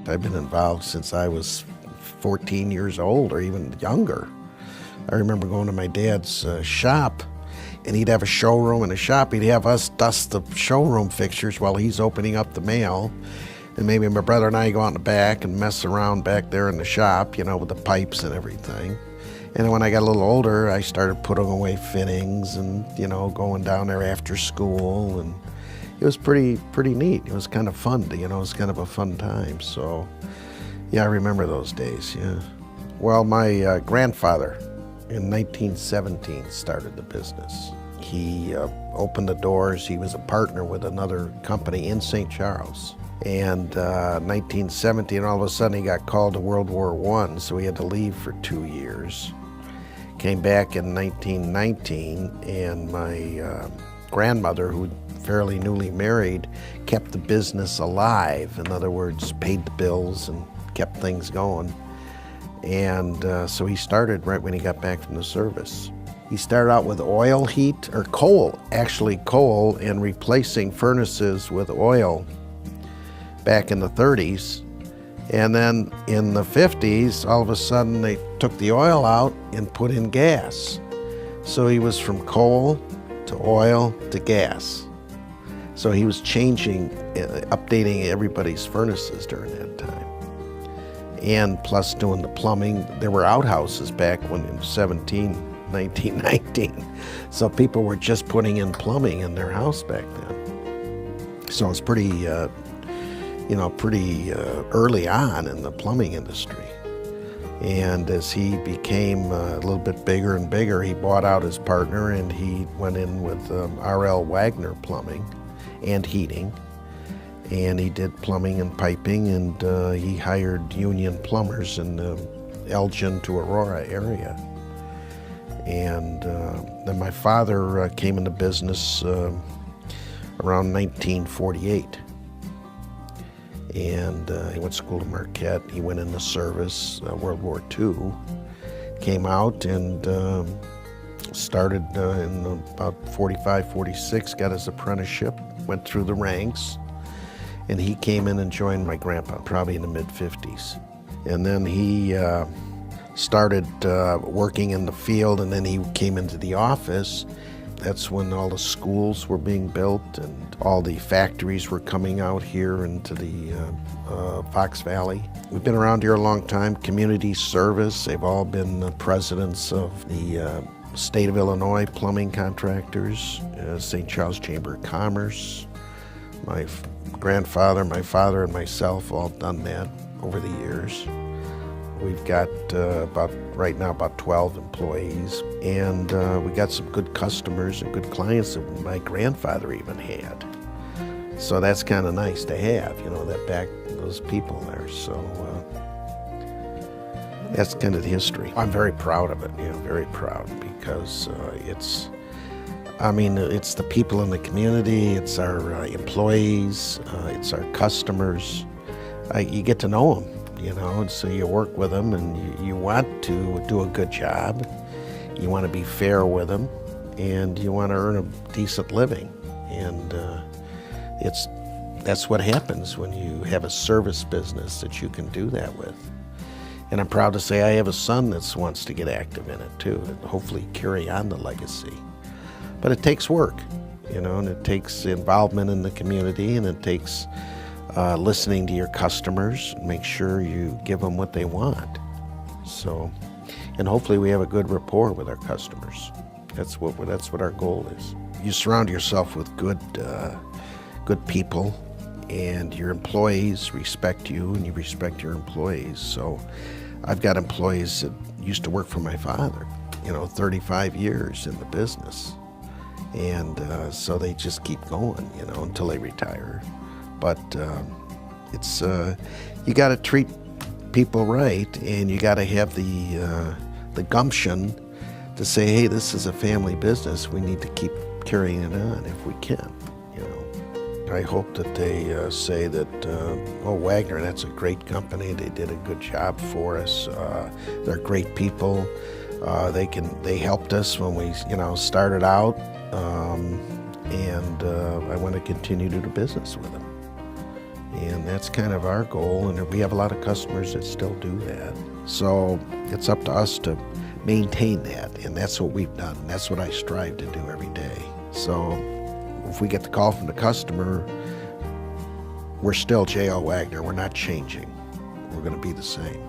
fact, I've been involved since I was 14 years old or even younger. I remember going to my dad's shop, and he'd have a showroom in the shop. He'd have us dust the showroom fixtures while he's opening up the mail. And maybe my brother and I go out in the back and mess around back there in the shop, with the pipes and everything. And when I got a little older, I started putting away fittings and, going down there after school. And it was pretty neat. It was kind of fun, it was kind of a fun time. So, yeah, I remember those days, yeah. Well, my grandfather in 1917 started the business. He opened the doors. He was a partner with another company in St. Charles. And 1917, all of a sudden he got called to World War I, so he had to leave for 2 years. Came back in 1919, and my grandmother, who fairly newly married, kept the business alive. In other words, paid the bills and kept things going. And so he started right when he got back from the service. He started out with oil heat, or coal, and replacing furnaces with oil back in the 30s. And then in the 50s, all of a sudden they took the oil out and put in gas. So he was from coal to oil to gas. So he was changing, updating everybody's furnaces during that time. And plus doing the plumbing. There were outhouses back when in 1919. So people were just putting in plumbing in their house back then. So it was pretty early on in the plumbing industry. And as he became a little bit bigger and bigger, he bought out his partner and he went in with R.L. Wagner Plumbing and Heating. And he did plumbing and piping, and he hired union plumbers in the Elgin to Aurora area. And then my father came into business around 1948. And he went to school to Marquette. He went into service, World War II, came out and started in about 45, 46, got his apprenticeship, went through the ranks, and he came in and joined my grandpa, probably in the mid-50s. And then he started working in the field, and then he came into the office. That's when all the schools were being built and all the factories were coming out here into the Fox Valley. We've been around here a long time. Community service, they've all been presidents of the State of Illinois Plumbing Contractors, St. Charles Chamber of Commerce. My grandfather, my father, and myself all done that over the years. We've got right now about 12 employees, and we got some good customers and good clients that my grandfather even had. So that's kind of nice to have, those people there. So that's kind of the history. I'm very proud of it, very proud, because it's the people in the community, it's our employees, it's our customers. You get to know them. And so you work with them, and you want to do a good job. You want to be fair with them, and you want to earn a decent living. And that's what happens when you have a service business that you can do that with. And I'm proud to say I have a son that wants to get active in it too, and hopefully carry on the legacy. But it takes work, and it takes involvement in the community, and it takes listening to your customers, make sure you give them what they want. So, and hopefully we have a good rapport with our customers. That's what our goal is. You surround yourself with good people, and your employees respect you, and you respect your employees. So, I've got employees that used to work for my father, 35 years in the business, and so they just keep going, until they retire. But it's you got to treat people right, and you got to have the gumption to say, hey, this is a family business. We need to keep carrying it on if we can. I hope that they say that, Wagner, that's a great company. They did a good job for us. They're great people. They helped us when we started out, and I want to continue to do business with them. And that's kind of our goal, and we have a lot of customers that still do that. So it's up to us to maintain that, and that's what we've done. That's what I strive to do every day. So if we get the call from the customer, we're still J.L. Wagner. We're not changing. We're going to be the same.